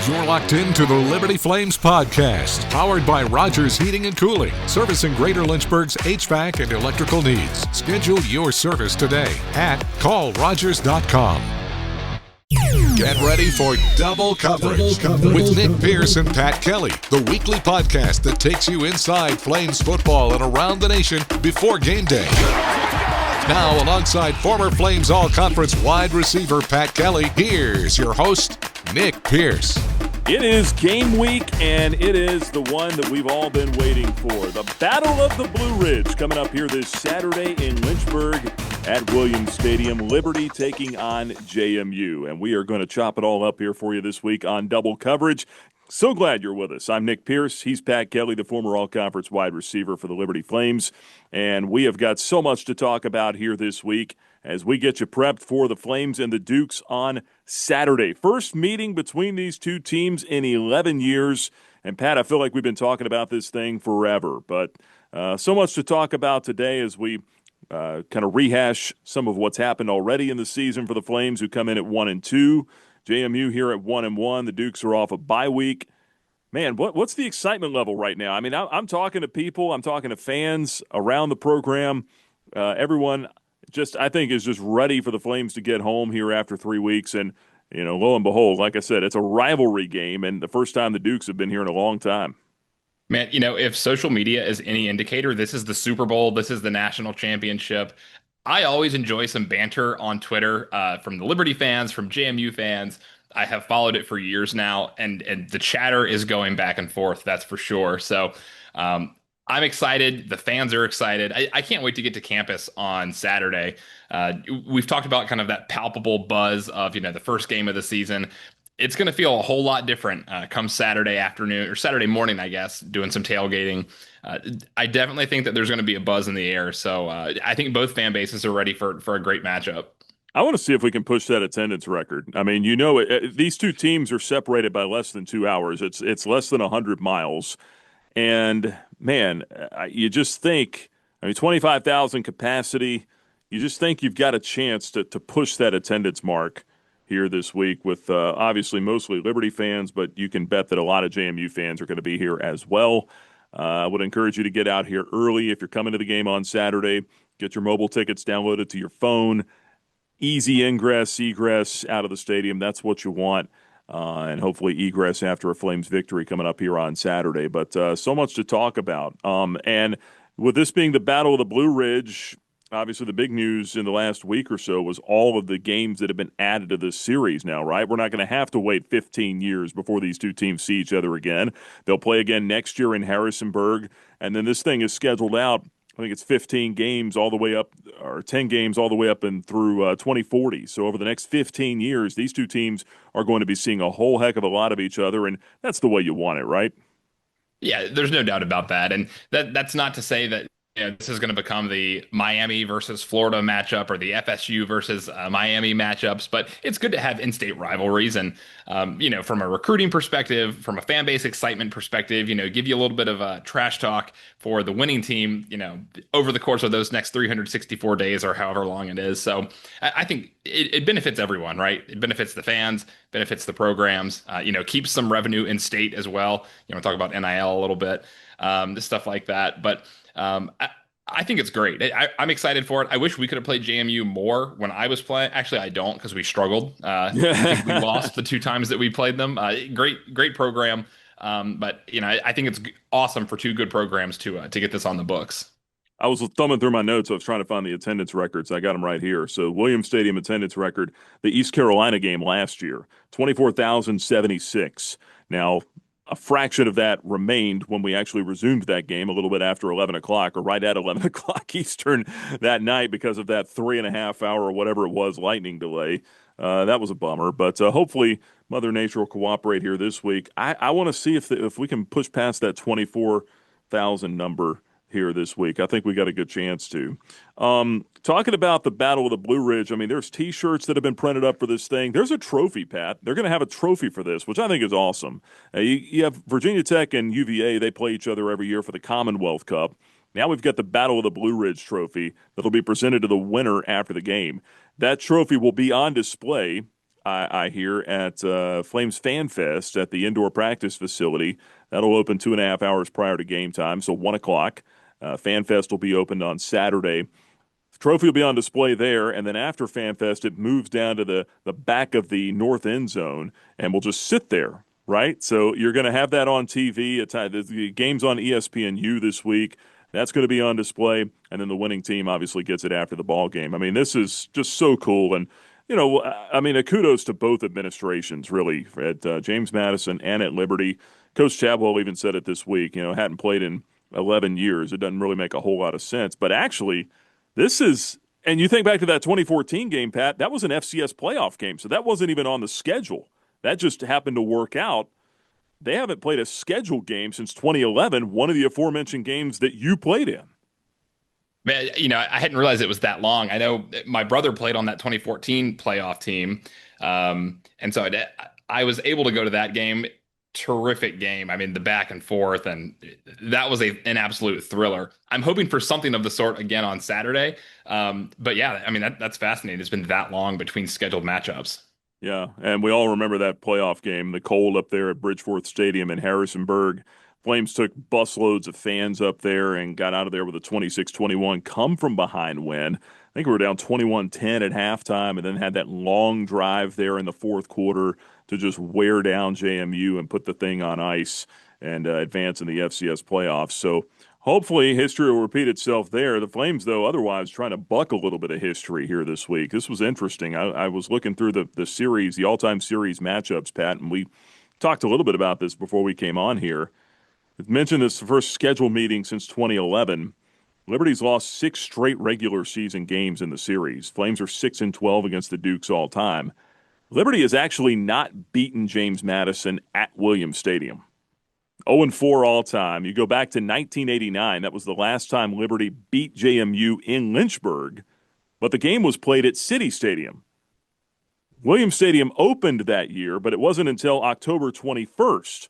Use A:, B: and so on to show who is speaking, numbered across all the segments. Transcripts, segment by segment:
A: You're locked into the Liberty Flames podcast, powered by Rogers Heating and Cooling, servicing Greater Lynchburg's HVAC and electrical needs. Schedule your service today at callrogers.com. Get ready for double coverage with Nick Pierce and Pat Kelly, the weekly podcast that takes you inside Flames football and around the nation before game day. Now, alongside former Flames All-Conference wide receiver Pat Kelly, here's your host, Nick Pierce.
B: It is game week, and it is the one that we've all been waiting for. The Battle of the Blue Ridge coming up here this Saturday in Lynchburg at Williams Stadium. Liberty taking on JMU, and we are going to chop it all up here for you this week on double coverage. So glad you're with us. I'm Nick Pierce. He's Pat Kelly, the former All-Conference wide receiver for the Liberty Flames, and we have got so much to talk about here this week as we get you prepped for the Flames and the Dukes on Saturday. First meeting between these two teams in 11 years. And, Pat, I feel like we've been talking about this thing forever. But so much to talk about today as we kind of rehash some of what's happened already in the season for the Flames, who come in at 1-2. JMU here at 1-1. The Dukes are off a bye week. Man, what's the excitement level right now? I mean, I'm talking to people. I'm talking to fans around the program. Everyone I think is just ready for the Flames to get home here after 3 weeks. And, lo and behold, like I said, it's a rivalry game and the first time the Dukes have been here in a long time.
C: Man, if social media is any indicator, this is the Super Bowl. This is the national championship. I always enjoy some banter on Twitter from the Liberty fans, from JMU fans. I have followed it for years now, and the chatter is going back and forth, that's for sure. So, I'm excited. The fans are excited. I can't wait to get to campus on Saturday. We've talked about kind of that palpable buzz of, the first game of the season. It's going to feel a whole lot different come Saturday afternoon or Saturday morning, I guess, doing some tailgating. I definitely think that there's going to be a buzz in the air. So I think both fan bases are ready for a great matchup.
B: I want to see if we can push that attendance record. I mean, these two teams are separated by less than 2 hours. It's less than 100 miles. And, man, you just think, 25,000 capacity, you just think you've got a chance to push that attendance mark here this week with obviously mostly Liberty fans, but you can bet that a lot of JMU fans are going to be here as well. I would encourage you to get out here early if you're coming to the game on Saturday. Get your mobile tickets downloaded to your phone. Easy ingress, egress out of the stadium. That's what you want. And hopefully egress after a Flames victory coming up here on Saturday. But so much to talk about. And with this being the Battle of the Blue Ridge, obviously the big news in the last week or so was all of the games that have been added to this series now, right? We're not going to have to wait 15 years before these two teams see each other again. They'll play again next year in Harrisonburg. And then this thing is scheduled out. I think it's 15 games all the way up, or 10 games all the way up and through 2040. So over the next 15 years, these two teams are going to be seeing a whole heck of a lot of each other, and that's the way you want it, right?
C: Yeah, there's no doubt about that. And that's not to say that this is going to become the Miami versus Florida matchup or the FSU versus Miami matchups, but it's good to have in-state rivalries. And, from a recruiting perspective, from a fan base excitement perspective, give you a little bit of trash talk for the winning team, over the course of those next 364 days or however long it is. So I think it benefits everyone, right? It benefits the fans, benefits the programs, keeps some revenue in state as well. Talk about NIL a little bit, stuff like that. But I think it's great. I'm excited for it. I wish we could have played JMU more when I was playing. Actually, I don't, because we struggled. I think we lost the 2 times that we played them. Great program. But I think it's awesome for 2 good programs to get this on the books.
B: I was thumbing through my notes. I was trying to find the attendance records. I got them right here. So Williams Stadium attendance record, the East Carolina game last year, 24,076. Now, a fraction of that remained when we actually resumed that game a little bit after 11 o'clock or right at 11 o'clock Eastern that night because of that 3.5 hour or whatever it was lightning delay. That was a bummer, but hopefully Mother Nature will cooperate here this week. I want to see if we can push past that 24,000 number here this week. I think we got a good chance to. Talking about the Battle of the Blue Ridge, there's T-shirts that have been printed up for this thing. There's a trophy, Pat. They're going to have a trophy for this, which I think is awesome. You have Virginia Tech and UVA. They play each other every year for the Commonwealth Cup. Now we've got the Battle of the Blue Ridge trophy that'll be presented to the winner after the game. That trophy will be on display I hear, at Flames Fan Fest at the indoor practice facility. That'll open 2.5 hours prior to game time, so 1 o'clock. Fan Fest will be opened on Saturday. The trophy will be on display there, and then after FanFest, it moves down to the back of the north end zone, and we'll just sit there, right? So you're going to have that on TV. The game's on ESPNU this week. That's going to be on display, and then the winning team obviously gets it after the ball game. I mean, this is just so cool, and I mean, a kudos to both administrations, really, at James Madison and at Liberty. Coach Chadwell even said it this week. Hadn't played in 11 years. It doesn't really make a whole lot of sense, but actually. This is, and you think back to that 2014 game, Pat, that was an FCS playoff game, so that wasn't even on the schedule. That just happened to work out. They haven't played a scheduled game since 2011, one of the aforementioned games that you played in.
C: Man, I hadn't realized it was that long. I know my brother played on that 2014 playoff team. And so I was able to go to that game. Terrific game. I mean, the back and forth, and that was an absolute thriller. I'm hoping for something of the sort again on Saturday. But yeah, I mean, that's fascinating. It's been that long between scheduled matchups.
B: Yeah, and we all remember that playoff game, the cold up there at Bridgeforth Stadium in Harrisonburg. Flames took busloads of fans up there and got out of there with a 26-21 come from behind win. I think we were down 21-10 at halftime and then had that long drive there in the fourth quarter to just wear down JMU and put the thing on ice and advance in the FCS playoffs. So hopefully history will repeat itself there. The Flames, though, otherwise trying to buck a little bit of history here this week. This was interesting. I was looking through the series, the all-time series matchups, Pat, and we talked a little bit about this before we came on here. I mentioned this first scheduled meeting since 2011. Liberty's lost 6 straight regular season games in the series. Flames are 6-12 against the Dukes all time. Liberty has actually not beaten James Madison at Williams Stadium. 0-4 all time. You go back to 1989. That was the last time Liberty beat JMU in Lynchburg, but the game was played at City Stadium. Williams Stadium opened that year, but it wasn't until October 21st.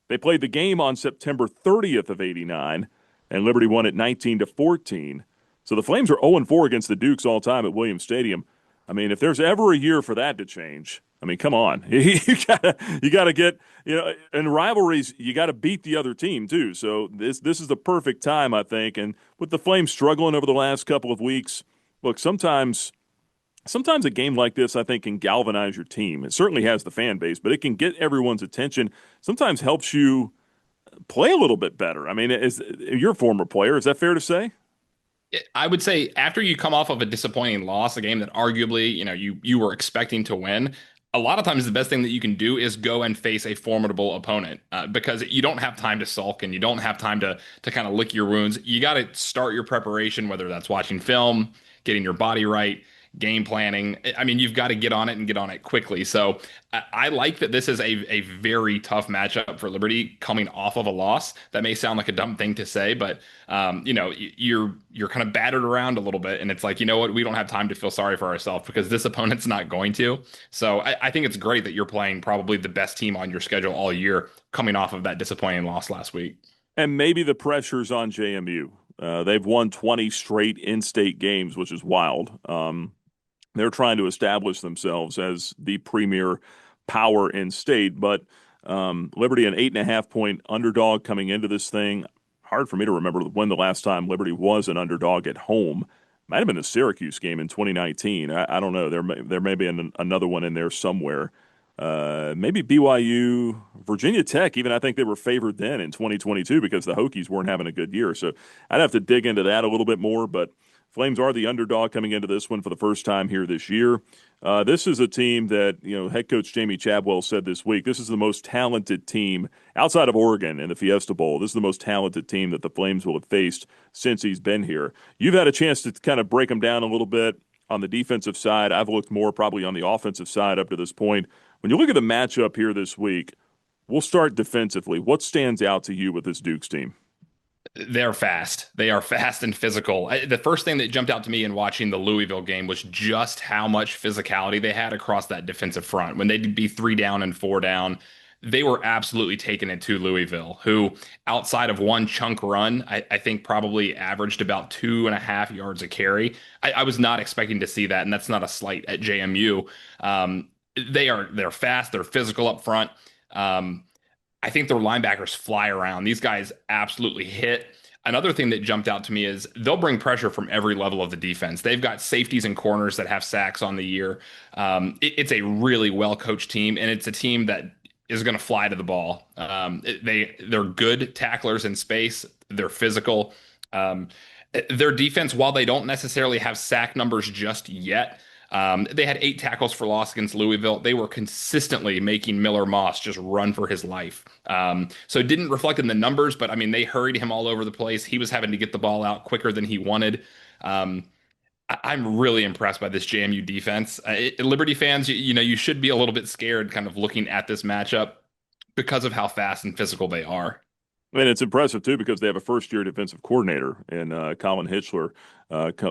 B: They played the game on September 30th of 89, and Liberty won it 19-14. So the Flames are 0-4 against the Dukes all time at Williams Stadium. I mean, if there's ever a year for that to change, I mean, come on. you gotta get, in rivalries, you got to beat the other team too. So this is the perfect time, I think. And with the Flames struggling over the last couple of weeks, look, sometimes a game like this, I think, can galvanize your team. It certainly has the fan base, but it can get everyone's attention. Sometimes helps you play a little bit better. I mean, you're a former player. Is that fair to say?
C: I would say after you come off of a disappointing loss, a game that arguably, you were expecting to win, a lot of times the best thing that you can do is go and face a formidable opponent because you don't have time to sulk and you don't have time to kind of lick your wounds. You got to start your preparation, whether that's watching film, getting your body right, game planning. I mean, you've got to get on it and get on it quickly. So I like that this is a very tough matchup for Liberty coming off of a loss. That may sound like a dumb thing to say, but you're kind of battered around a little bit, and it's like, you know what, we don't have time to feel sorry for ourselves because this opponent's not going to. So I think it's great that you're playing probably the best team on your schedule all year, coming off of that disappointing loss last week.
B: And maybe the pressure's on JMU. They've won 20 straight in-state games, which is wild. They're trying to establish themselves as the premier power in state, but Liberty, an 8.5-point underdog coming into this thing. Hard for me to remember when the last time Liberty was an underdog at home. Might have been the Syracuse game in 2019. I don't know. There may be another one in there somewhere. Maybe BYU, Virginia Tech. Even I think they were favored then in 2022 because the Hokies weren't having a good year. So I'd have to dig into that a little bit more, but Flames are the underdog coming into this one for the first time here this year. This is a team that, head coach Jamie Chadwell said this week, this is the most talented team outside of Oregon in the Fiesta Bowl. This is the most talented team that the Flames will have faced since he's been here. You've had a chance to kind of break them down a little bit on the defensive side. I've looked more probably on the offensive side up to this point. When you look at the matchup here this week, we'll start defensively. What stands out to you with this Dukes team?
C: They're fast. They are fast and physical. The first thing that jumped out to me in watching the Louisville game was just how much physicality they had across that defensive front. When they'd be 3 down and 4 down, they were absolutely taking it to Louisville, who outside of one chunk run, I think probably averaged about 2.5 yards a carry. I was not expecting to see that, and that's not a slight at JMU. they're fast, they're physical up front. Um, I think their linebackers fly around. These guys absolutely hit. Another thing that jumped out to me is they'll bring pressure from every level of the defense. They've got safeties and corners that have sacks on the year. It's a really well coached team, and it's a team that is going to fly to the ball. They're good tacklers in space. They're physical. Um, their defense, while they don't necessarily have sack numbers just yet, they had 8 tackles for loss against Louisville. They were consistently making Miller Moss just run for his life. So it didn't reflect in the numbers, but I mean, they hurried him all over the place. He was having to get the ball out quicker than he wanted. Um, I'm really impressed by this JMU defense. Liberty fans, you should be a little bit scared kind of looking at this matchup because of how fast and physical they are.
B: And it's impressive, too, because they have a first-year defensive coordinator in Colin Hitchler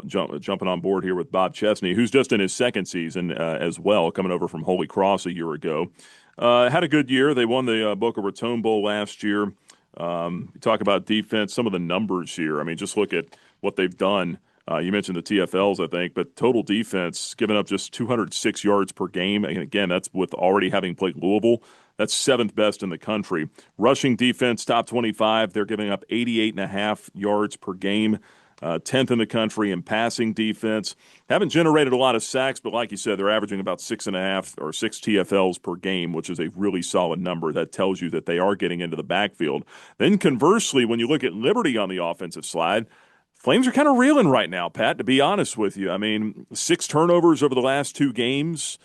B: jumping on board here with Bob Chesney, who's just in his second season as well, coming over from Holy Cross a year ago. Had a good year. They won the Boca Raton Bowl last year. You talk about defense, some of the numbers here. I mean, just look at what they've done. You mentioned the TFLs, I think, but total defense, giving up just 206 yards per game. And again, that's with already having played Louisville. That's 7th best in the country. Rushing defense, top 25. They're giving up 88.5 yards per game, 10th in the country in passing defense. Haven't generated a lot of sacks, but like you said, they're averaging about 6.5 or 6 TFLs per game, which is a really solid number. That tells you that they are getting into the backfield. Then conversely, when you look at Liberty on the offensive side, Flames are kind of reeling right now, Pat, to be honest with you. I mean, 6 turnovers over the last 2 games.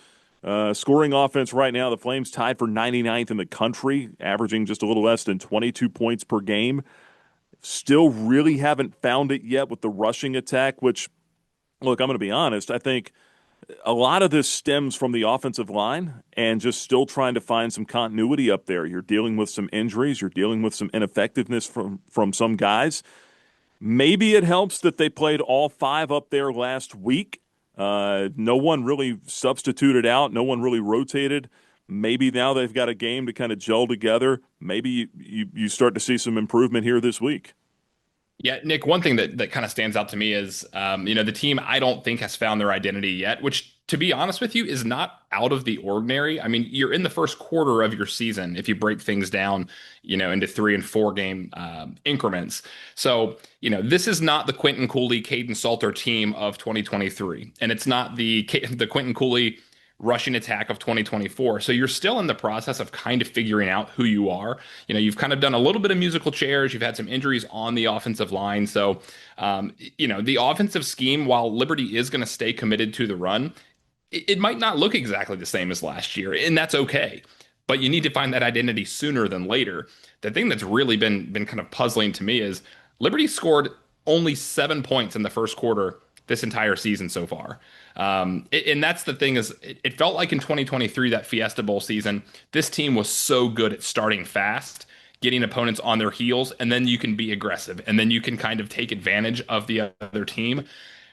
B: Scoring offense right now, the Flames tied for 99th in the country, averaging just a little less than 22 points per game. Still really haven't found it yet with the rushing attack, which, look, I'm going to be honest, I think a lot of this stems from the offensive line and just still trying to find some continuity up there. You're dealing with some injuries. You're dealing with some ineffectiveness from some guys. Maybe it helps that they played all 5 up there last week. No one really substituted out. No one really rotated. Maybe now they've got a game to kind of gel together. Maybe you start to see some improvement here this week.
C: Yeah, Nick, one thing that kind of stands out to me is, the team I don't think has found their identity yet, which, to be honest with you, is not out of the ordinary. I mean, you're in the first quarter of your season if you break things down, into 3 and 4 game increments. So, this is not the Quentin Cooley, Caden Salter team of 2023, and it's not the Quentin Cooley rushing attack of 2024. So you're still in the process of kind of figuring out who you are. You've kind of done a little bit of musical chairs. You've had some injuries on the offensive line. So, the offensive scheme, while Liberty is going to stay committed to the run, it might not look exactly the same as last year, and that's okay. But you need to find that identity sooner than later. The thing that's really been kind of puzzling to me is Liberty scored only 7 points in the first quarter this entire season so far. And that's the thing is it felt like in 2023, that Fiesta Bowl season, this team was so good at starting fast, getting opponents on their heels, and then you can be aggressive, and then you can kind of take advantage of the other team.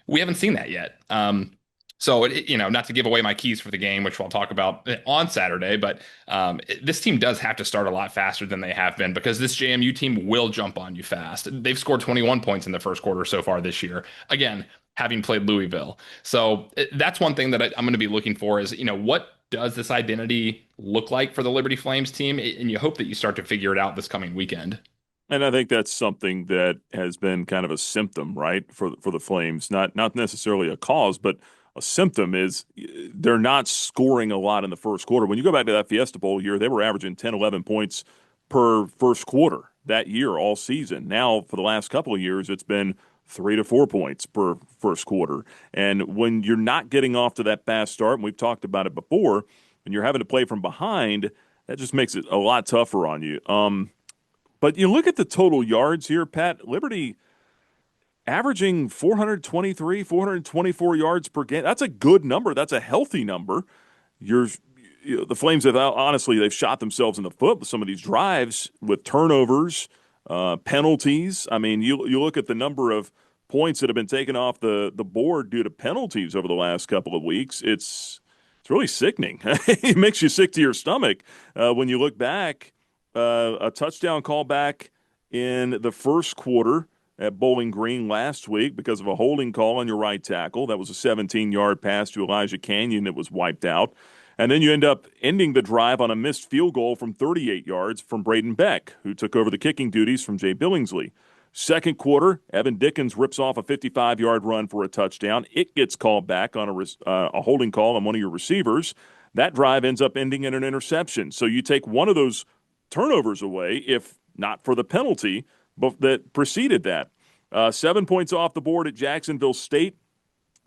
C: We haven't seen that yet. So, not to give away my keys for the game, which I'll talk about on Saturday, but this team does have to start a lot faster than they have been because this JMU team will jump on you fast. They've scored 21 points in the first quarter so far this year. Again, having played Louisville. So that's one thing that I'm going to be looking for is, what does this identity look like for the Liberty Flames team? And you hope that you start to figure it out this coming weekend.
B: And I think that's something that has been kind of a symptom, right, for the Flames. Not necessarily a cause, but a symptom is they're not scoring a lot in the first quarter. When you go back to that Fiesta Bowl year, they were averaging 10, 11 points per first quarter that year, all season. Now, for the last couple of years, it's been 3 to 4 points per first quarter. And when you're not getting off to that fast start, and we've talked about it before, and you're having to play from behind, that just makes it a lot tougher on you. But you look at the total yards here, Pat, Liberty averaging 423, 424 yards per game. That's a good number. That's a healthy number. The Flames have honestly, they've shot themselves in the foot with some of these drives with turnovers, penalties. I mean, you look at the number of points that have been taken off the board due to penalties over the last couple of weeks. It's really sickening. It makes you sick to your stomach when you look back. A touchdown call back in the first quarter at Bowling Green last week because of a holding call on your right tackle. That was a 17-yard pass to Elijah Canyon that was wiped out. And then you end up ending the drive on a missed field goal from 38 yards from Braden Beck, who took over the kicking duties from Jay Billingsley. Second quarter, Evan Dickens rips off a 55-yard run for a touchdown. It gets called back on a holding call on one of your receivers. That drive ends up ending in an interception. So you take one of those turnovers away, if not for the penalty that preceded that. 7 points off the board at Jacksonville State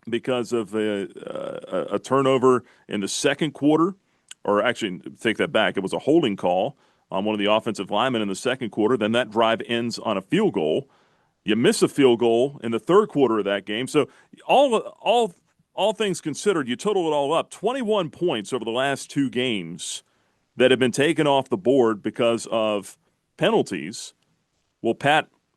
B: because of a turnover in the second quarter, or actually, take that back. It was a holding call on one of the offensive linemen in the second quarter. Then that drive ends on a field goal. You miss a field goal in the third quarter of that game. So all things considered, you total it all up, 21 points over the last two games that have been taken off the board because of penalties. Well,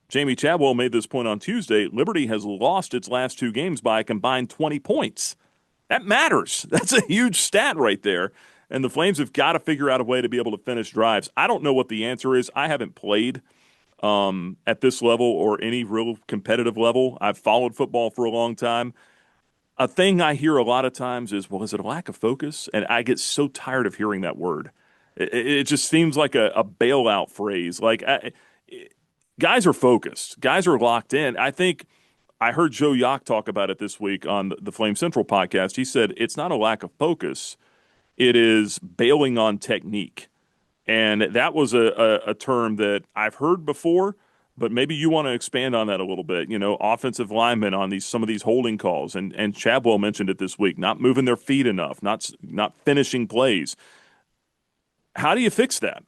B: Jamie Chadwell made this point on Tuesday. Liberty has lost its last two games by a combined 20 points. That matters. That's a huge stat right there. And the Flames have got to figure out a way to be able to finish drives. I don't know what the answer is. I haven't played at this level or any real competitive level. I've followed football for a long time. A thing I hear a lot of times is, well, is it a lack of focus? And I get so tired of hearing that word. It just seems like a bailout phrase. Guys are focused. Guys are locked in. I think I heard Joe Yock talk about it this week on the Flame Central podcast. He said it's not a lack of focus. It is bailing on technique. And that was a term that I've heard before, but maybe you want to expand on that a little bit. Offensive linemen on some of these holding calls. And Chadwell mentioned it this week, not moving their feet enough, not finishing plays. How do you fix that?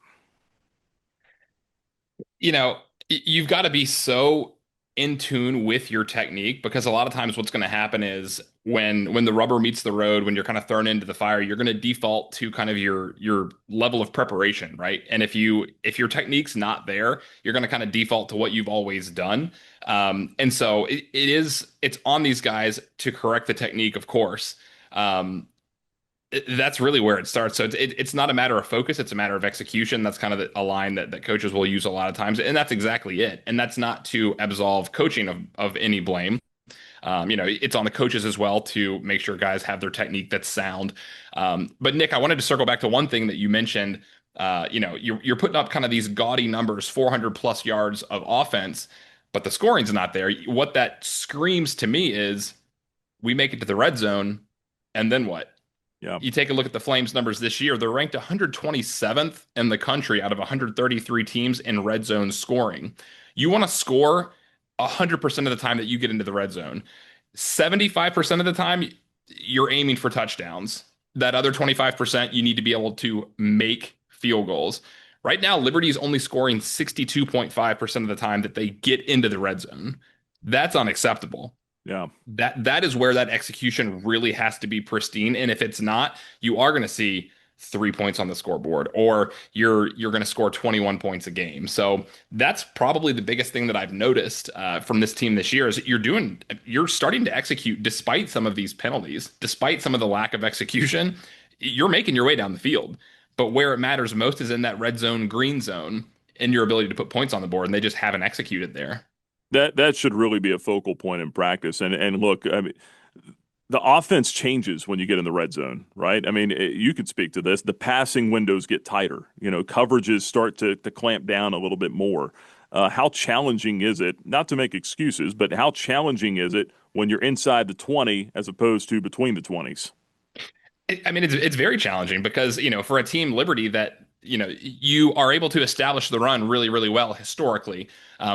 C: You've got to be so in tune with your technique, because a lot of times what's going to happen is when the rubber meets the road, when you're kind of thrown into the fire, you're going to default to kind of your level of preparation, right? And if your technique's not there, you're going to kind of default to what you've always done. And so it's on these guys to correct the technique, of course. That's really where it starts. So it's not a matter of focus. It's a matter of execution. That's kind of a line that coaches will use a lot of times. And that's exactly it. And that's not to absolve coaching of any blame. It's on the coaches as well to make sure guys have their technique that's sound. But Nick, I wanted to circle back to one thing that you mentioned. You're putting up kind of these gaudy numbers, 400 plus yards of offense, but the scoring's not there. What that screams to me is we make it to the red zone, and then what?
B: Yeah.
C: You take a look at the Flames numbers this year, they're ranked 127th in the country out of 133 teams in red zone scoring. You want to score 100% of the time that you get into the red zone. 75% of the time, you're aiming for touchdowns. That other 25%, you need to be able to make field goals. Right now, Liberty is only scoring 62.5% of the time that they get into the red zone. That's unacceptable.
B: Yeah.
C: That is where that execution really has to be pristine. And if it's not, you are going to see 3 points on the scoreboard, or you're going to score 21 points a game. So that's probably the biggest thing that I've noticed from this team this year is that you're starting to execute despite some of these penalties, despite some of the lack of execution. You're making your way down the field. But where it matters most is in that red zone, green zone, and your ability to put points on the board, and they just haven't executed there.
B: That should really be a focal point in practice. And look, I mean, the offense changes when you get in the red zone, right? I mean, you could speak to this. The passing windows get tighter. Coverages start to clamp down a little bit more. How challenging is it, not to make excuses, but how challenging is it when you're inside the 20 as opposed to between the 20s?
C: It's very challenging because, for a team Liberty that, you are able to establish the run really, really well historically,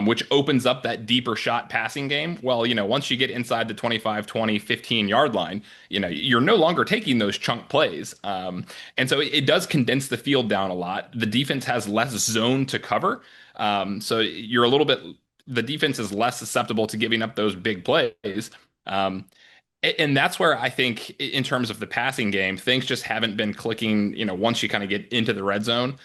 C: which opens up that deeper shot passing game. Well, once you get inside the 25, 20, 15-yard line, you're no longer taking those chunk plays. And so it does condense the field down a lot. The defense has less zone to cover. So the defense is less susceptible to giving up those big plays. And that's where I think, in terms of the passing game, things just haven't been clicking. Once you kind of get into the red zone,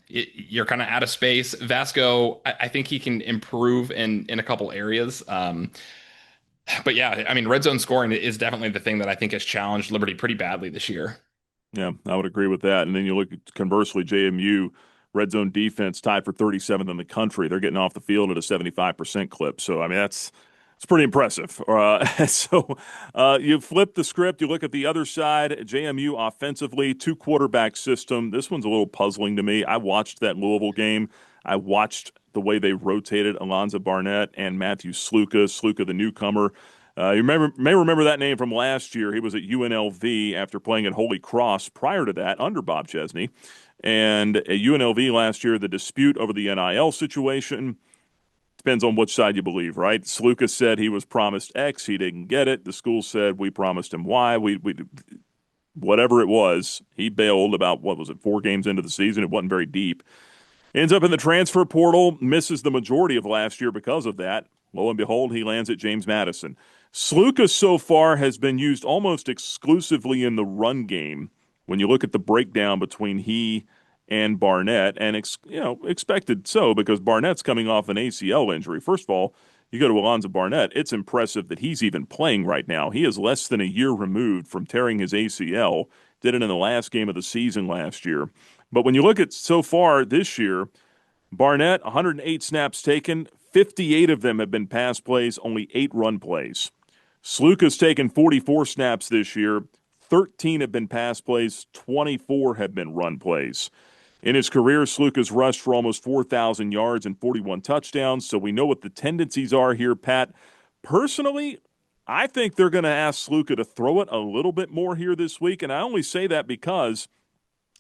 C: you're kind of out of space. Vasco, I think he can improve in a couple areas. But yeah, red zone scoring is definitely the thing that I think has challenged Liberty pretty badly this year.
B: Yeah, I would agree with that. And then you look at, conversely, JMU red zone defense tied for 37th in the country. They're getting off the field at a 75% clip. So, that's It's pretty impressive. You flip the script, you look at the other side, JMU offensively, two quarterback system. This one's a little puzzling to me. I watched that Louisville game. I watched the way they rotated Alonzo Barnett and Matthew Sluka. Sluka, the newcomer. May remember that name from last year. He was at UNLV after playing at Holy Cross prior to that under Bob Chesney. And at UNLV last year, the dispute over the NIL situation. Depends on which side you believe, right? Sluka said he was promised X, he didn't get it. The school said we promised him Y. Whatever it was, he bailed about, what was it, 4 games into the season. It wasn't very deep. Ends up in the transfer portal, misses the majority of last year because of that. Lo and behold, he lands at James Madison. Sluka so far has been used almost exclusively in the run game. When you look at the breakdown between he and Barnett, and expected so because Barnett's coming off an ACL injury. First of all, you go to Alonzo Barnett, it's impressive that he's even playing right now. He is less than a year removed from tearing his ACL, did it in the last game of the season last year. But when you look at so far this year, Barnett, 108 snaps taken, 58 of them have been pass plays, only 8 run plays. Sluka's taken 44 snaps this year, 13 have been pass plays, 24 have been run plays. In his career, Sluka's rushed for almost 4,000 yards and 41 touchdowns, so we know what the tendencies are here, Pat. Personally, I think they're going to ask Sluka to throw it a little bit more here this week, and I only say that because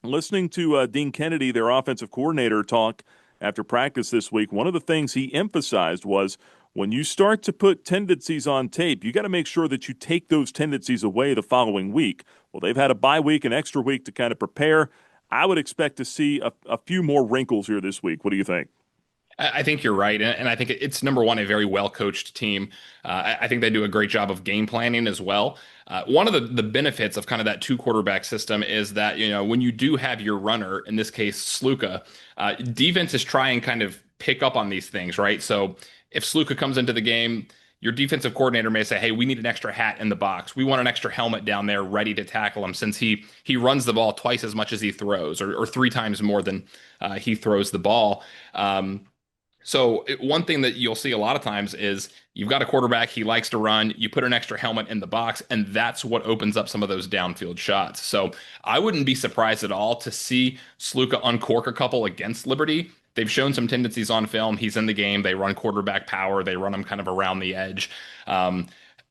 B: listening to Dean Kennedy, their offensive coordinator, talk after practice this week, one of the things he emphasized was when you start to put tendencies on tape, you got to make sure that you take those tendencies away the following week. Well, they've had a bye week, an extra week to kind of prepare. I would expect to see a few more wrinkles here this week. What do you think?
C: I think you're right. And I think it's number one, a very well-coached team. I think they do a great job of game planning as well. One of the benefits of kind of that 2 quarterback system is that, when you do have your runner, in this case, Sluka, defenses try and kind of pick up on these things, right? So if Sluka comes into the game, your defensive coordinator may say, hey, we need an extra hat in the box. We want an extra helmet down there ready to tackle him since he runs the ball twice as much as he throws or 3 times more than he throws the ball. One thing that you'll see a lot of times is you've got a quarterback, he likes to run, you put an extra helmet in the box, and that's what opens up some of those downfield shots. So I wouldn't be surprised at all to see Sluka uncork a couple against Liberty. They've shown some tendencies on film. He's in the game. They run quarterback power. They run him kind of around the edge.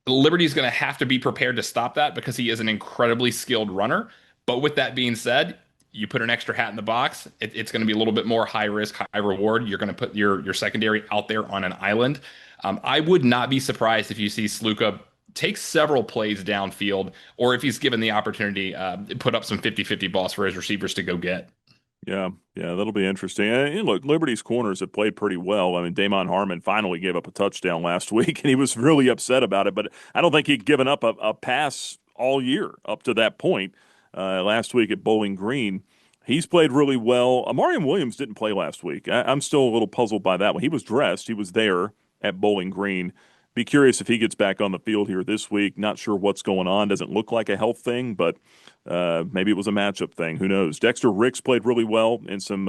C: Liberty's going to have to be prepared to stop that because he is an incredibly skilled runner. But with that being said, you put an extra hat in the box, it's going to be a little bit more high risk, high reward. You're going to put your secondary out there on an island. I would not be surprised if you see Sluka take several plays downfield, or if he's given the opportunity, put up some 50-50 balls for his receivers to go get.
B: Yeah, that'll be interesting. And look, Liberty's corners have played pretty well. I mean, Damon Harmon finally gave up a touchdown last week, and he was really upset about it. But I don't think he'd given up a pass all year up to that point. Last week at Bowling Green, he's played really well. Amarian Williams didn't play last week. I'm still a little puzzled by that one. He was dressed. He was there at Bowling Green. Be curious if he gets back on the field here this week. Not sure what's going on. Doesn't look like a health thing, but maybe it was a matchup thing. Who knows? Dexter Ricks played really well in some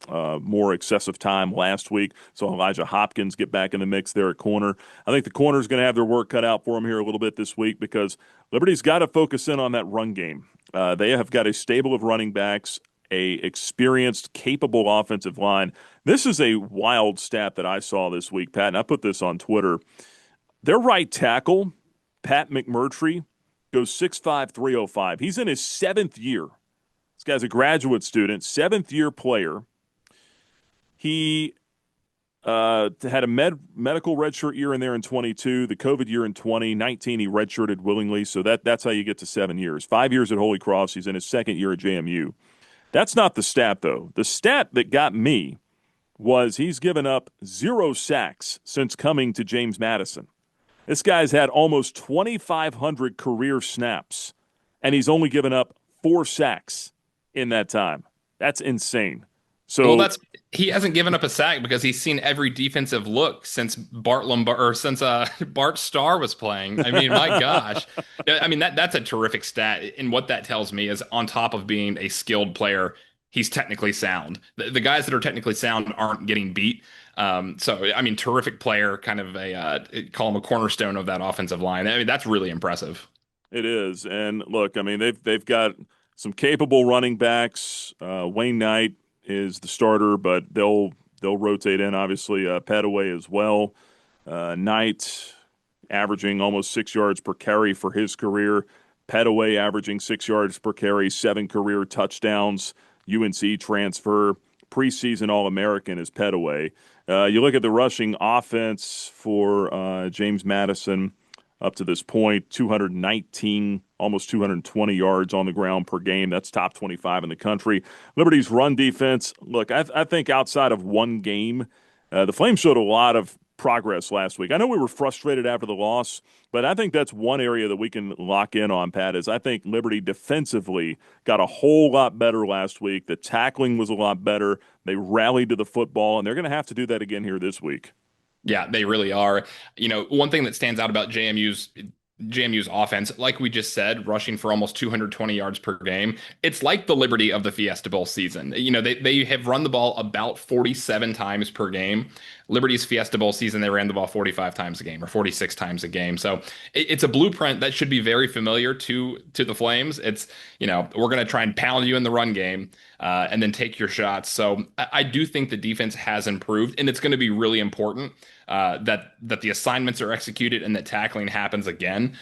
B: more excessive time last week. So Elijah Hopkins get back in the mix there at corner. I think the corner's going to have their work cut out for him here a little bit this week because Liberty's got to focus in on that run game. They have got a stable of running backs, a experienced, capable offensive line. This is a wild stat that I saw this week, Pat, and I put this on Twitter. Their right tackle, Pat McMurtry, goes 6'5", 305. He's in his 7th year. This guy's a graduate student, 7th-year player. He had a medical redshirt year in there in 22, the COVID year in 2019 he redshirted willingly, so that's how you get to 7 years. 5 years at Holy Cross, he's in his 2nd year at JMU. That's not the stat, though. The stat that got me was he's given up 0 sacks since coming to James Madison. This guy's had almost 2,500 career snaps, and he's only given up 4 sacks in that time. That's insane. So
C: he hasn't given up a sack because he's seen every defensive look since Bart Starr was playing. I mean, my gosh. I mean, that's a terrific stat. And what that tells me is on top of being a skilled player, he's technically sound. The guys that are technically sound aren't getting beat. So I mean, terrific player, kind of call him a cornerstone of that offensive line. I mean, that's really impressive.
B: It is. And look, I mean, they've got some capable running backs. Wayne Knight is the starter, but they'll rotate in obviously Petaway as well. Knight averaging almost 6 yards per carry for his career. Petaway averaging 6 yards per carry, 7 career touchdowns. UNC transfer, preseason All-American is Petaway. You look at the rushing offense for James Madison up to this point, 219, almost 220 yards on the ground per game. That's top 25 in the country. Liberty's run defense, look, I think outside of one game, the Flames showed a lot of progress last week. I know we were frustrated after the loss, but I think that's one area that we can lock in on, Pat, is I think Liberty defensively got a whole lot better last week. The tackling was a lot better. They rallied to the football, and they're going to have to do that again here this week.
C: Yeah, they really are. One thing that stands out about JMU's offense, like we just said, rushing for almost 220 yards per game. It's like the Liberty of the Fiesta Bowl season. They have run the ball about 47 times per game. Liberty's Fiesta Bowl season, they ran the ball 45 times a game or 46 times a game. So it's a blueprint that should be very familiar to the Flames. It's, we're going to try and pound you in the run game and then take your shots. So I do think the defense has improved, and it's going to be really important that the assignments are executed and that tackling happens again,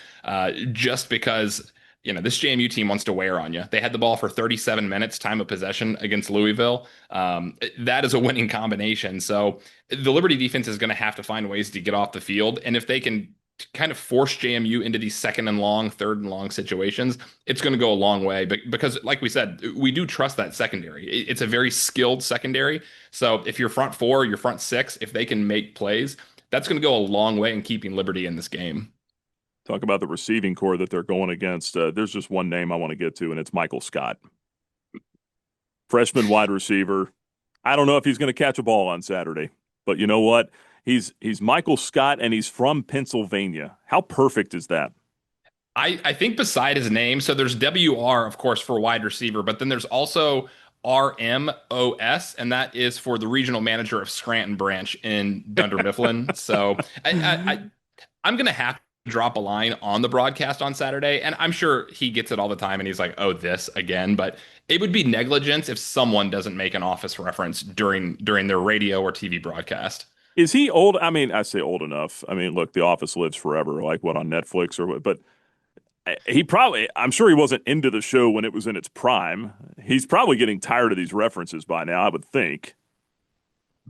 C: just because this JMU team wants to wear on you. They had the ball for 37 minutes time of possession against Louisville. That is a winning combination. So the Liberty defense is going to have to find ways to get off the field, and if they can kind of force JMU into these second and long, third and long situations, it's going to go a long way. But because, like we said, we do trust that secondary. It's a very skilled secondary. So if your front four, your front six, if they can make plays, that's going to go a long way in keeping Liberty in this game.
B: Talk about the receiving core that they're going against. There's just one name I want to get to, and it's Michael Scott. Freshman wide receiver. I don't know if he's going to catch a ball on Saturday, but you know what? He's Michael Scott, and he's from Pennsylvania. How perfect is that?
C: I think beside his name, so there's WR, of course, for wide receiver, but then there's also RMOS, and that is for the regional manager of Scranton branch in Dunder Mifflin. So I'm going to have to drop a line on the broadcast on Saturday, and I'm sure he gets it all the time, and he's like, oh, this again. But it would be negligence if someone doesn't make an Office reference during their radio or TV broadcast.
B: Is he old? I mean, I say old enough. I mean, look, The Office lives forever, like what, on Netflix or what? But I'm sure he wasn't into the show when it was in its prime. He's probably getting tired of these references by now, I would think.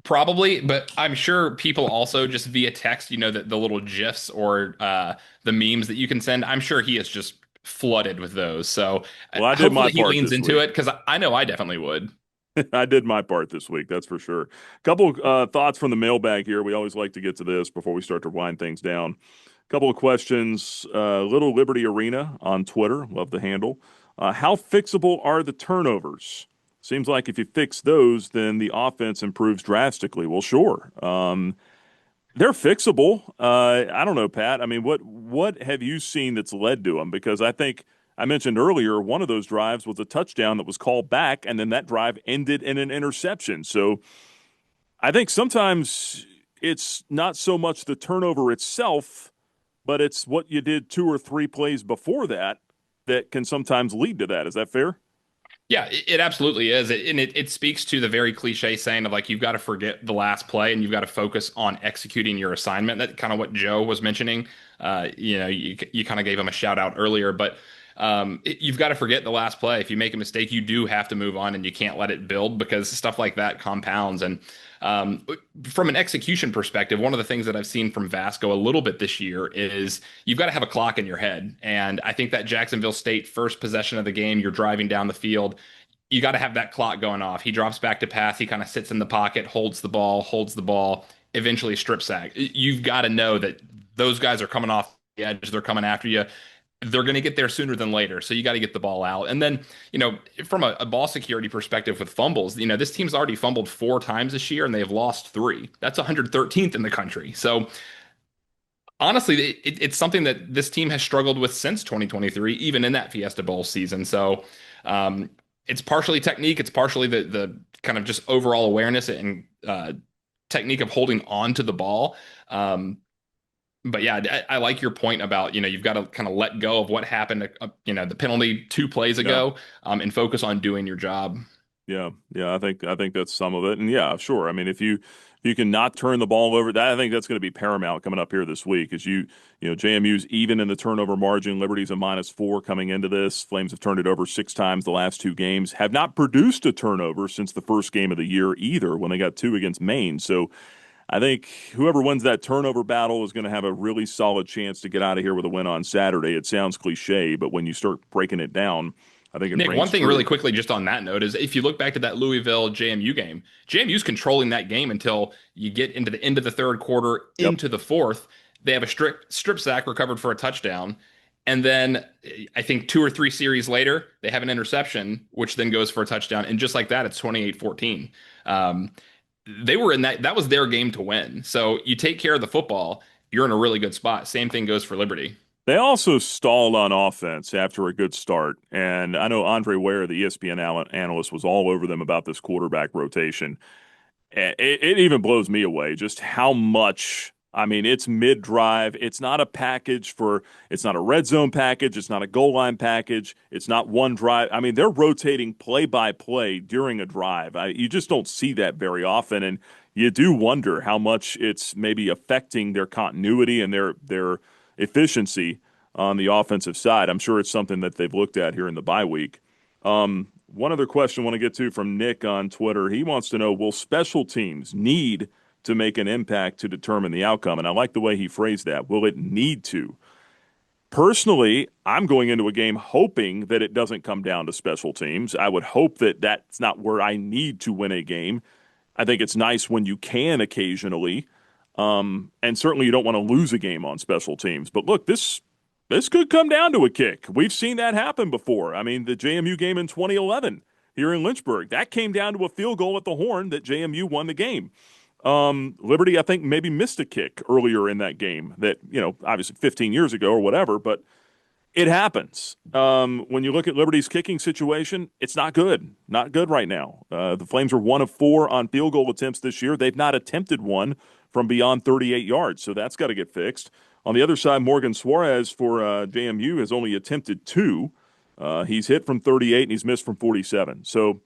C: Probably, but I'm sure people also just via text, the little GIFs or the memes that you can send. I'm sure he is just flooded with those. So
B: well, I did my part.
C: He leans into it because I know I definitely would.
B: I did my part this week, that's for sure. Couple thoughts from the mailbag here. We always like to get to this before we start to wind things down. Couple of questions. Little Liberty Arena on Twitter, love the handle. How fixable are the turnovers? Seems like if you fix those, then the offense improves drastically. Well, sure. They're fixable. I don't know, Pat. I mean, what have you seen that's led to them? Because I think I mentioned earlier, one of those drives was a touchdown that was called back, and then that drive ended in an interception. So I think sometimes it's not so much the turnover itself, but it's what you did 2 or 3 plays before that can sometimes lead to that. Is that fair?
C: Yeah, it absolutely is. And it speaks to the very cliche saying of like, you've got to forget the last play and you've got to focus on executing your assignment. That's kind of what Joe was mentioning. You kind of gave him a shout out earlier, but you've got to forget the last play. If you make a mistake, you do have to move on and you can't let it build because stuff like that compounds. And from an execution perspective, one of the things that I've seen from Vasco a little bit this year is you've got to have a clock in your head. And I think that Jacksonville State first possession of the game, you're driving down the field, you got to have that clock going off. He drops back to pass. He kind of sits in the pocket, holds the ball, eventually strip sack. You've got to know that those guys are coming off the edge. They're coming after you. They're going to get there sooner than later. So you got to get the ball out. And then, from a ball security perspective with fumbles, this team's already fumbled 4 times this year and they've lost 3. That's 113th in the country. So honestly, it's something that this team has struggled with since 2023, even in that Fiesta Bowl season. So It's partially technique. It's partially the kind of just overall awareness and technique of holding on to the ball. Um, but yeah, I like your point about, you've got to kind of let go of what happened, the penalty 2 plays
B: Yeah.
C: ago, and focus on doing your job.
B: Yeah, yeah, I think that's some of it, and yeah, sure. I mean, if you can not turn the ball over, that I think that's going to be paramount coming up here this week. As JMU's even in the turnover margin. Liberty's a -4 coming into this. Flames have turned it over 6 times the last 2 games. Have not produced a turnover since the first game of the year either, when they got 2 against Maine. So I think whoever wins that turnover battle is going to have a really solid chance to get out of here with a win on Saturday. It sounds cliche, but when you start breaking it down, I think it
C: Nick, one
B: rings
C: thing really
B: true.
C: quickly just on that note is if you look back to that Louisville JMU game, JMU's controlling that game until you get into the end of the third quarter,
B: Yep.
C: into the fourth. They have a strip sack recovered for a touchdown. And then I think 2 or 3 series later, they have an interception, which then goes for a touchdown. And just like that, it's 28-14. Um, they were in that was their game to win. So you take care of the football, you're in a really good spot. Same thing goes for Liberty.
B: They also stalled on offense after a good start. And I know Andre Ware, the ESPN analyst, was all over them about this quarterback rotation. It even blows me away just how much. I mean, it's mid-drive. It's not a red zone package. It's not a goal line package. It's not one drive. I mean, they're rotating play by play during a drive. You just don't see that very often. And you do wonder how much it's maybe affecting their continuity and their efficiency on the offensive side. I'm sure it's something that they've looked at here in the bye week. One other question I want to get to from Nick on Twitter. He wants to know, will special teams need to make an impact to determine the outcome? And I like the way he phrased that. Will it need to? Personally, I'm going into a game hoping that it doesn't come down to special teams. I would hope that that's not where I need to win a game. I think it's nice when you can occasionally. And certainly you don't want to lose a game on special teams. But look, this could come down to a kick. We've seen that happen before. I mean, the JMU game in 2011 here in Lynchburg, that came down to a field goal at the horn that JMU won the game. Liberty, I think, maybe missed a kick earlier in that game that, obviously 15 years ago or whatever, but it happens. When you look at Liberty's kicking situation, it's not good. Not good right now. The Flames are 1 of 4 on field goal attempts this year. They've not attempted one from beyond 38 yards, so that's got to get fixed. On the other side, Morgan Suarez for JMU has only attempted 2. He's hit from 38 and he's missed from 47. So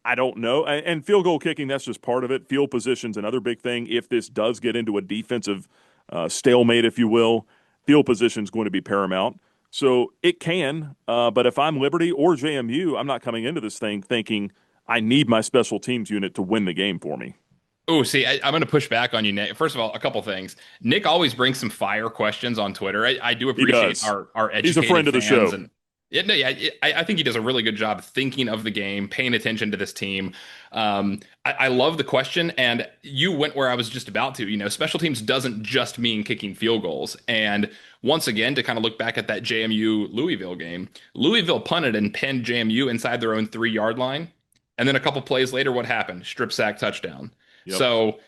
B: I don't know. And field goal kicking, that's just part of it. Field position's another big thing. If this does get into a defensive stalemate, if you will, field position's going to be paramount. So it can, but if I'm Liberty or JMU, I'm not coming into this thing thinking I need my special teams unit to win the game for me.
C: Oh, see, I'm going to push back on you, Nick. First of all, a couple things. Nick always brings some fire questions on Twitter. I do
B: He
C: appreciate
B: does.
C: our educated
B: He's a friend of the
C: fans,
B: show.
C: and yeah, no, yeah, I think he does a really good job thinking of the game, paying attention to this team. I love the question, and you went where I was just about to. Special teams doesn't just mean kicking field goals. And once again, to kind of look back at that JMU Louisville game, Louisville punted and pinned JMU inside their own 3 yard line, and then a couple plays later, what happened? Strip sack touchdown.
B: Yep.
C: So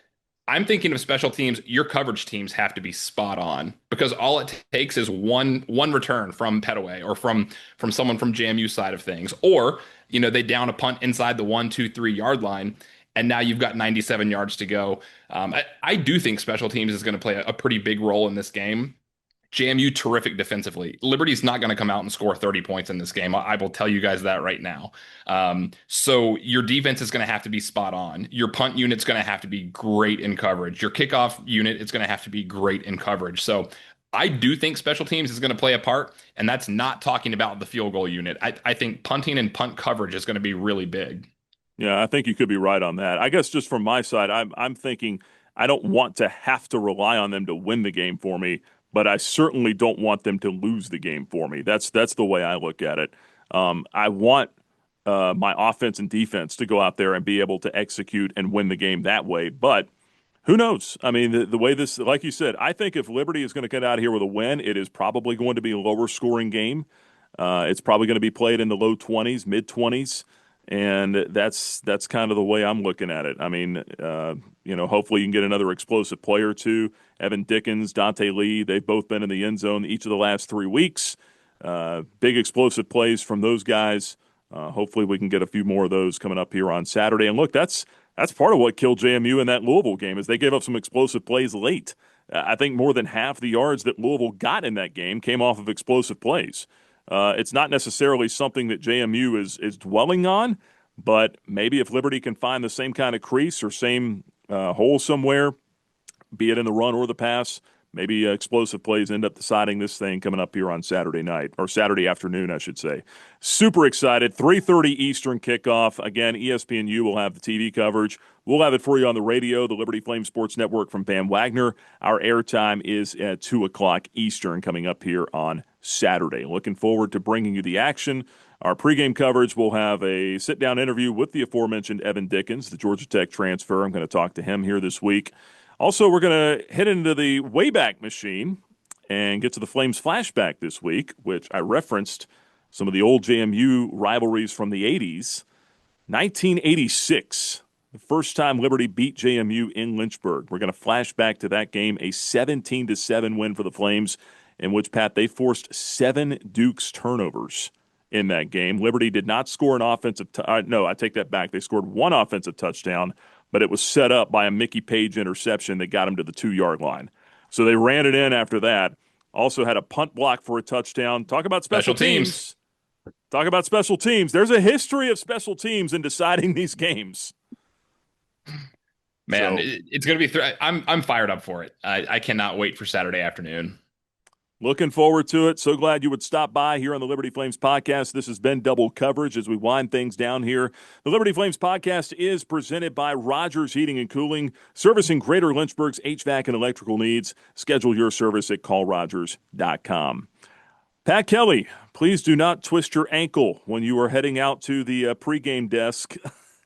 C: I'm thinking of special teams. Your coverage teams have to be spot on because all it takes is one return from Petaway or from someone from JMU side of things, or they down a punt inside the 1, 2, 3 yard line, and now you've got 97 yards to go. I do think special teams is going to play a pretty big role in this game. JMU terrific defensively. Liberty's not going to come out and score 30 points in this game. I will tell you guys that right now. So your defense is going to have to be spot on. Your punt unit's going to have to be great in coverage. Your kickoff unit is going to have to be great in coverage. So I do think special teams is going to play a part, and that's not talking about the field goal unit. I think punting and punt coverage is going to be really big.
B: Yeah, I think you could be right on that. I guess just from my side, I'm thinking I don't want to have to rely on them to win the game for me, but I certainly don't want them to lose the game for me. That's the way I look at it. I want my offense and defense to go out there and be able to execute and win the game that way. But who knows? I mean, the way this, like you said, I think if Liberty is going to get out of here with a win, it is probably going to be a lower scoring game. It's probably going to be played in the low 20s, mid 20s. And that's kind of the way I'm looking at it. I mean, hopefully you can get another explosive player or two. Evan Dickens, Dante Lee, they've both been in the end zone each of the last 3 weeks. Big explosive plays from those guys. Hopefully we can get a few more of those coming up here on Saturday. And look, that's part of what killed JMU in that Louisville game is they gave up some explosive plays late. I think more than half the yards that Louisville got in that game came off of explosive plays. It's not necessarily something that JMU is dwelling on, but maybe if Liberty can find the same kind of crease or same hole somewhere, be it in the run or the pass, maybe explosive plays end up deciding this thing coming up here on Saturday night, or Saturday afternoon, I should say. Super excited. 3:30 Eastern kickoff. Again, ESPNU will have the TV coverage. We'll have it for you on the radio, the Liberty Flame Sports Network from Van Wagner. Our airtime is at 2 o'clock Eastern coming up here on Saturday. Looking forward to bringing you the action. Our pregame coverage will have a sit-down interview with the aforementioned Evan Dickens, the Georgia Tech transfer. I'm going to talk to him here this week. Also, we're going to head into the Wayback Machine and get to the Flames flashback this week, which I referenced some of the old JMU rivalries from the 80s. 1986, the first time Liberty beat JMU in Lynchburg. We're going to flash back to that game, a 17-7 win for the Flames, in which, Pat, they forced 7 Dukes turnovers in that game. Liberty did not score an offensive no, I take that back. They scored 1 offensive touchdown, but it was set up by a Mickey Page interception that got him to the 2-yard line. So they ran it in after that. Also had a punt block for a touchdown. Talk about special teams. Talk about special teams. There's a history of special teams in deciding these games.
C: Man, it's going to be I'm fired up for it. I cannot wait for Saturday afternoon.
B: Looking forward to it. So glad you would stop by here on the Liberty Flames podcast. This has been double coverage as we wind things down here. The Liberty Flames podcast is presented by Rogers Heating and Cooling, servicing Greater Lynchburg's HVAC and electrical needs. Schedule your service at callrogers.com. Pat Kelly, please do not twist your ankle when you are heading out to the pregame desk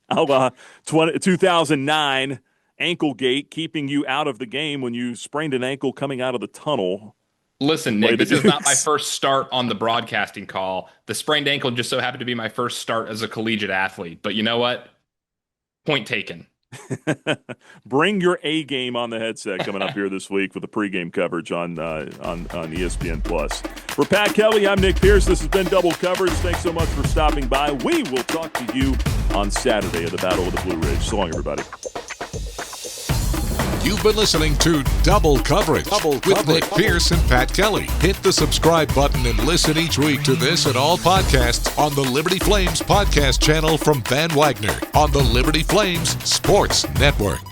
B: a la 2009 ankle gate, keeping you out of the game when you sprained an ankle coming out of the tunnel.
C: Listen, Nick, this is not my first start on the broadcasting call. The sprained ankle just so happened to be my first start as a collegiate athlete. But you know what? Point taken.
B: Bring your A game on the headset coming up here this week with the pregame coverage on ESPN Plus. For Pat Kelly, I'm Nick Pierce. This has been Double Coverage. Thanks so much for stopping by. We will talk to you on Saturday at the Battle of the Blue Ridge. So long, everybody.
A: You've been listening to Double Coverage with Nick Pierce and Pat Kelly. Hit the subscribe button and listen each week to this and all podcasts on the Liberty Flames podcast channel from Van Wagner on the Liberty Flames Sports Network.